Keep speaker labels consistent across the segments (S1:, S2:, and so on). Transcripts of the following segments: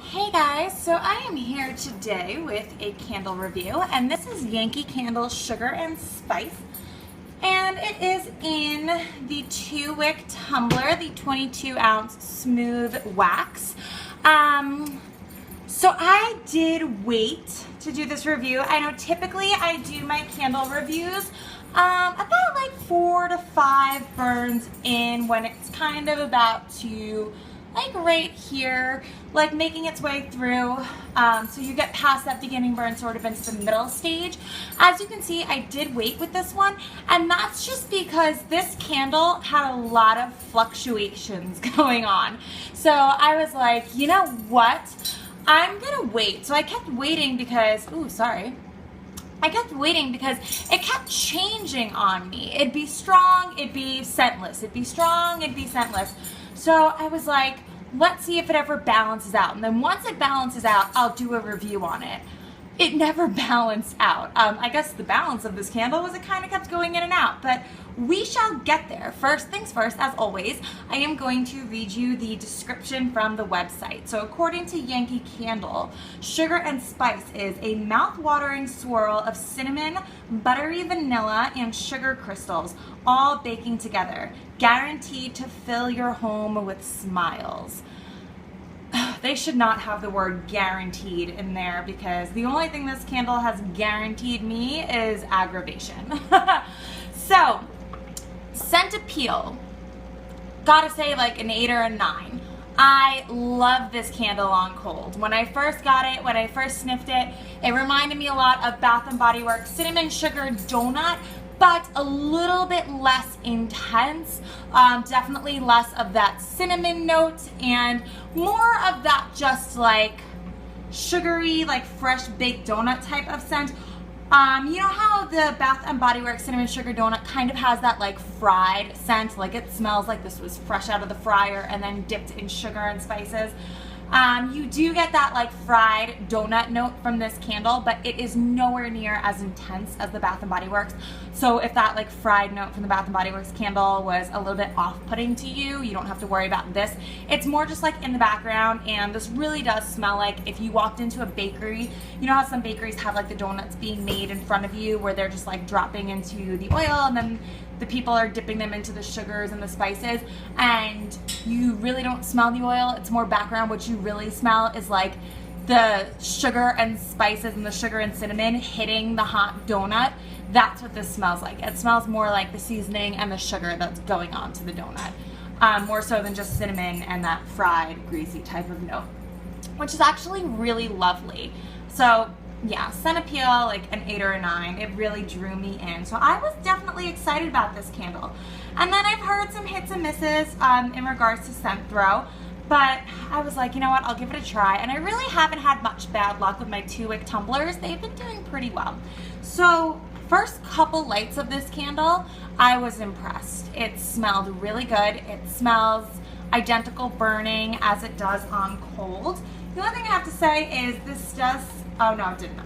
S1: Hey guys, so I am here today with a candle review, and this is Yankee Candle Sugar and Spice, and it is in the 2-wick tumbler, the 22-ounce smooth wax. So I did wait to do this review. I know typically I do my candle reviews about like 4 to 5 burns in, when it's kind of about to, like right here, like making its way through, so you get past that beginning burn sort of into the middle stage. As you can see, I did wait with this one, and that's just because this candle had a lot of fluctuations going on. So I was like, you know what, I'm gonna wait. So I kept waiting because, I kept waiting because it kept changing on me. It'd be strong, it'd be scentless, it'd be strong, it'd be scentless. So I was like, let's see if it ever balances out. And then once it balances out, I'll do a review on it. It never balanced out. I guess the balance of this candle was it kind of kept going in and out, but we shall get there. First things first, as always, I am going to read you the description from the website. So according to Yankee Candle, Sugar and Spice is a mouth-watering swirl of cinnamon, buttery vanilla, and sugar crystals, all baking together, guaranteed to fill your home with smiles. They should not have the word guaranteed in there, because the only thing this candle has guaranteed me is aggravation. So, scent appeal, gotta say like an 8 or a 9. I love this candle on cold. When I first got it, when I first sniffed it, it reminded me a lot of Bath & Body Works Cinnamon Sugar Donut, but a little bit less intense. Definitely less of that cinnamon note and more of that just like sugary, like fresh baked donut type of scent. You know how the Bath & Body Works Cinnamon Sugar Donut kind of has that like fried scent, like it smells like this was fresh out of the fryer and then dipped in sugar and spices. You do get that like fried donut note from this candle, but it is nowhere near as intense as the Bath & Body Works. So if that like fried note from the Bath & Body Works candle was a little bit off-putting to you, you don't have to worry about this. It's more just like in the background, and this really does smell like if you walked into a bakery. You know how some bakeries have like the donuts being made in front of you where they're just like dropping into the oil and then the people are dipping them into the sugars and the spices, and you really don't smell the oil. It's more background. What you really smell is like the sugar and spices and the sugar and cinnamon hitting the hot donut. That's what this smells like. It smells more like the seasoning and the sugar that's going on to the donut, more so than just cinnamon and that fried, greasy type of note, which is actually really lovely. So yeah, scent appeal, like an 8 or a 9. It really drew me in. So I was definitely excited about this candle. And then I've heard some hits and misses in regards to scent throw, but I was like, you know what, I'll give it a try. And I really haven't had much bad luck with my 2-wick tumblers. They've been doing pretty well. So first couple lights of this candle, I was impressed. It smelled really good. It smells identical burning as it does on cold. The only thing I have to say is this does, oh no, it didn't.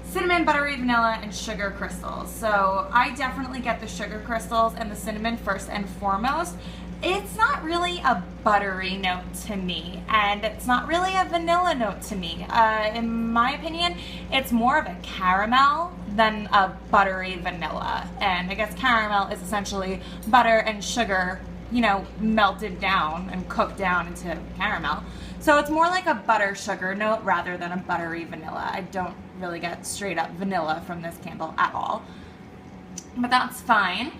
S1: Cinnamon, buttery vanilla, and sugar crystals. So I definitely get the sugar crystals and the cinnamon first and foremost. It's not really a buttery note to me, and it's not really a vanilla note to me. In my opinion, it's more of a caramel than a buttery vanilla. And I guess caramel is essentially butter and sugar, you know, melted down and cooked down into caramel. So it's more like a butter sugar note rather than a buttery vanilla. I don't really get straight up vanilla from this candle at all, but that's fine.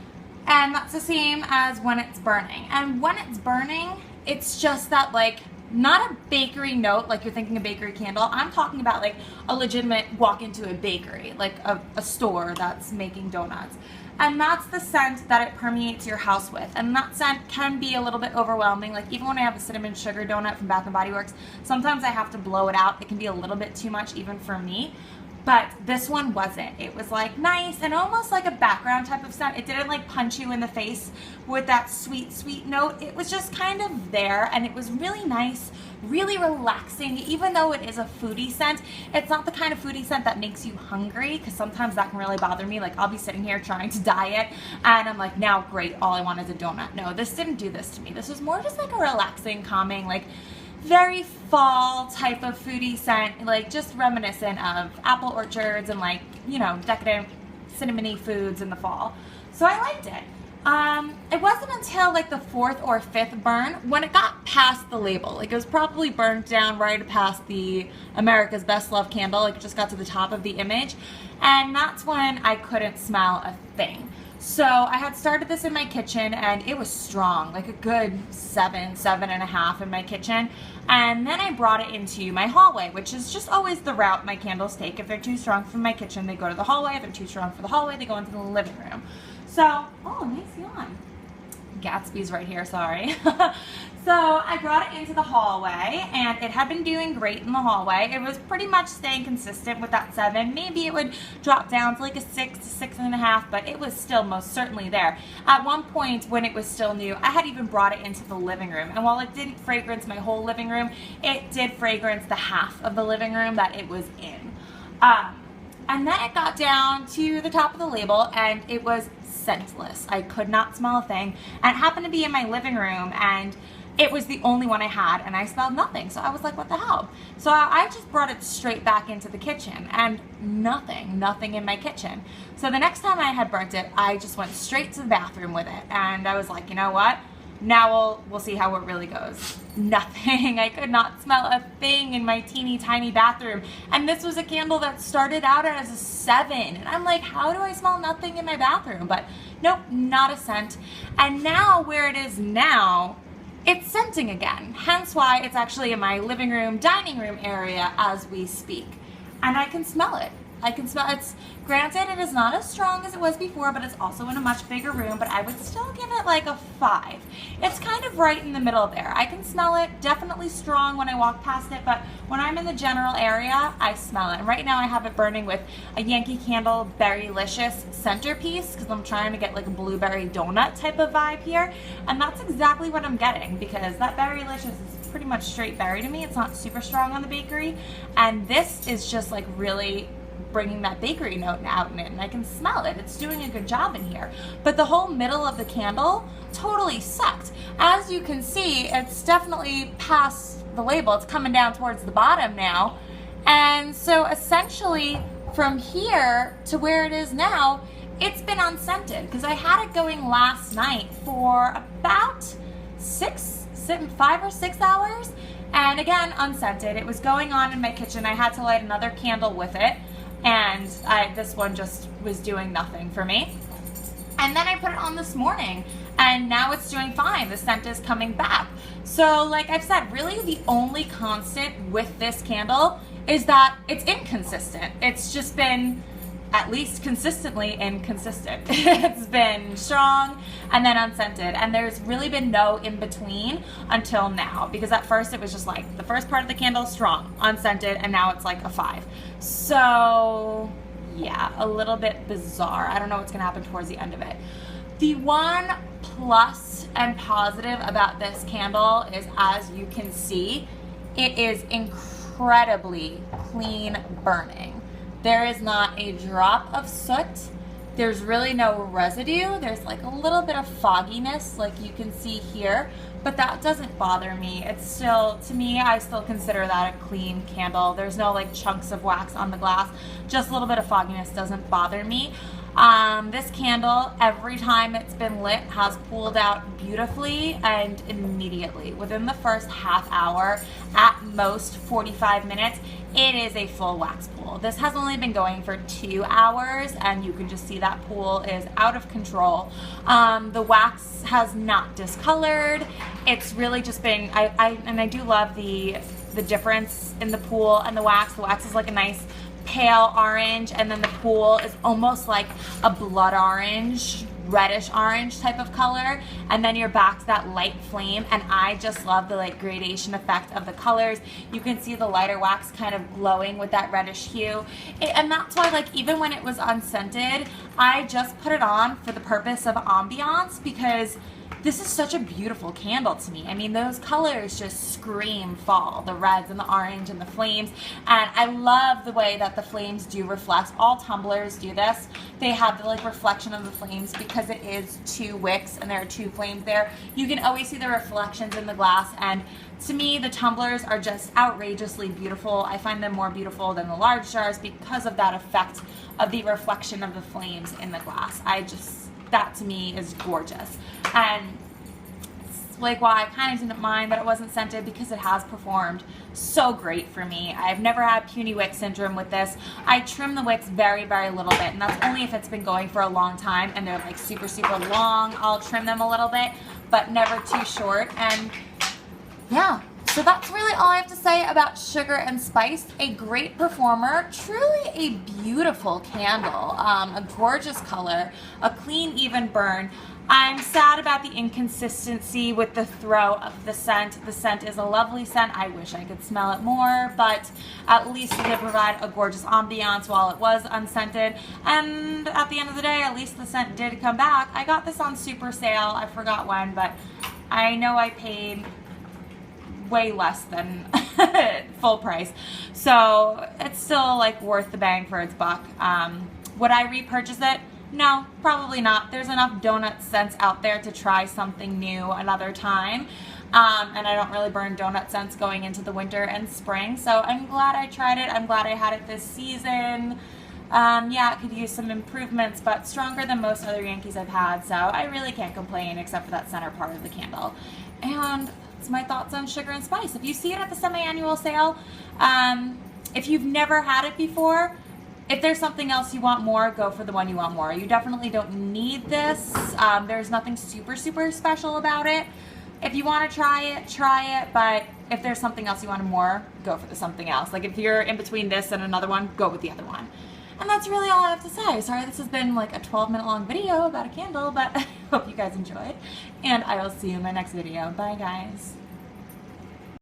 S1: And that's the same as when it's burning. And when it's burning, it's just that like, not a bakery note like you're thinking a bakery candle. I'm talking about like a legitimate walk into a bakery, like a store that's making donuts. And that's the scent that it permeates your house with. And that scent can be a little bit overwhelming. Like even when I have a cinnamon sugar donut from Bath & Body Works, sometimes I have to blow it out. It can be a little bit too much even for me. But this one wasn't. It was like nice and almost like a background type of scent. It didn't like punch you in the face with that sweet, sweet note. It was just kind of there, and it was really nice, really relaxing. Even though it is a foodie scent, it's not the kind of foodie scent that makes you hungry, because sometimes that can really bother me. Like I'll be sitting here trying to diet and I'm like, now great, all I want is a donut. No, this didn't do this to me. This was more just like a relaxing, calming, like very fall type of foodie scent, like just reminiscent of apple orchards and like, you know, decadent cinnamony foods in the fall. So I liked it. It wasn't until like the 4th or 5th burn when it got past the label. Like it was probably burned down right past the America's Best Love candle. Like it just got to the top of the image. And that's when I couldn't smell a thing. So I had started this in my kitchen and it was strong, like a good 7.5 in my kitchen. And then I brought it into my hallway, which is just always the route my candles take. If they're too strong for my kitchen, they go to the hallway. If they're too strong for the hallway, they go into the living room. So, oh, nice yawn. Gatsby's right here, sorry. So I brought it into the hallway and it had been doing great in the hallway. It was pretty much staying consistent with that 7. Maybe it would drop down to like a 6 to 6.5, but it was still most certainly there. At one point when it was still new, I had even brought it into the living room. And while it didn't fragrance my whole living room, it did fragrance the half of the living room that it was in. And then it got down to the top of the label and it was scentless. I could not smell a thing. And it happened to be in my living room and it was the only one I had and I smelled nothing. So I was like, what the hell? So I just brought it straight back into the kitchen and nothing in my kitchen. So the next time I had burnt it, I just went straight to the bathroom with it. And I was like, you know what? Now we'll see how it really goes. Nothing. I could not smell a thing in my teeny tiny bathroom. And this was a candle that started out as a 7. And I'm like, how do I smell nothing in my bathroom? But nope, not a scent. And now where it is now, it's scenting again. Hence why it's actually in my living room, dining room area as we speak. And I can smell it. I can smell it's granted it is not as strong as it was before, but it's also in a much bigger room, but I would still give it like a 5. It's kind of right in the middle there. I can smell it, definitely strong when I walk past it, but when I'm in the general area, I smell it. And right now I have it burning with a Yankee Candle Berrylicious centerpiece because I'm trying to get like a blueberry donut type of vibe here. And that's exactly what I'm getting because that Berrylicious is pretty much straight berry to me. It's not super strong on the bakery. And this is just like really bringing that bakery note out in it, and I can smell it. It's doing a good job in here. But the whole middle of the candle totally sucked. As you can see, it's definitely past the label. It's coming down towards the bottom now. And so essentially from here to where it is now, it's been unscented because I had it going last night for about 5 or 6 hours. And again, unscented. It was going on in my kitchen. I had to light another candle with it. And this one just was doing nothing for me. And then I put it on this morning and now it's doing fine. The scent is coming back. So like I've said, really the only constant with this candle is that it's inconsistent. It's just been at least consistently inconsistent. It's been strong and then unscented, and there's really been no in between until now, because at first it was just like the first part of the candle strong, unscented, and now it's like a 5. So yeah, a little bit bizarre. I don't know what's gonna happen towards the end of it. The one plus and positive about this candle is, as you can see, it is incredibly clean burning. There is not a drop of soot. There's really no residue. There's like a little bit of fogginess like you can see here, but that doesn't bother me. It's still, to me, I still consider that a clean candle. There's no like chunks of wax on the glass. Just a little bit of fogginess doesn't bother me. This candle, every time it's been lit, has pulled out beautifully and immediately. Within the first half hour, at most 45 minutes, it is a full wax pool. This has only been going for 2 hours, and you can just see that pool is out of control. The wax has not discolored. It's really just been, I do love the difference in the pool and the wax. The wax is like a nice pale orange, and then the pool is almost like a blood orange, reddish orange type of color, and then you're back to that light flame. And I just love the like gradation effect of the colors. You can see the lighter wax kind of glowing with that reddish hue, and that's why, like, even when it was unscented, I just put it on for the purpose of ambiance, because this is such a beautiful candle to me. I mean, those colors just scream fall, the reds and the orange and the flames. And I love the way that the flames do reflect. All tumblers do this. They have the like reflection of the flames because it is 2 wicks and there are 2 flames there. You can always see the reflections in the glass, and to me, the tumblers are just outrageously beautiful. I find them more beautiful than the large jars because of that effect of the reflection of the flames in the glass. That to me is gorgeous. And it's like why I kind of didn't mind that it wasn't scented, because it has performed so great for me. I've never had puny wick syndrome with this. I trim the wicks very, very little bit, and that's only if it's been going for a long time and they're like super, super long. I'll trim them a little bit, but never too short. And yeah, so that's really all I have to say about Sugar and Spice. A great performer, truly a beautiful candle, a gorgeous color, a clean, even burn. I'm sad about the inconsistency with the throw of the scent. The scent is a lovely scent. I wish I could smell it more, but at least it did provide a gorgeous ambiance while it was unscented. And at the end of the day, at least the scent did come back. I got this on super sale. I forgot when, but I know I paid way less than full price, so it's still like worth the bang for its buck. Would I repurchase it? No, probably not. There's enough donut scents out there to try something new another time, and I don't really burn donut scents going into the winter and spring, so I'm glad I tried it. I'm glad I had it this season. Yeah, it could use some improvements, but stronger than most other Yankees I've had, so I really can't complain except for that center part of the candle. And that's my thoughts on Sugar and Spice. If you see it at the semi-annual sale, if you've never had it before, if there's something else you want more, go for the one you want more. You definitely don't need this. There's nothing super, super special about it. If you want to try it, but if there's something else you want more, go for the something else. Like if you're in between this and another one, go with the other one. And that's really all I have to say. Sorry this has been like a 12-minute long video about a candle, but I hope you guys enjoyed. And I will see you in my next video. Bye, guys.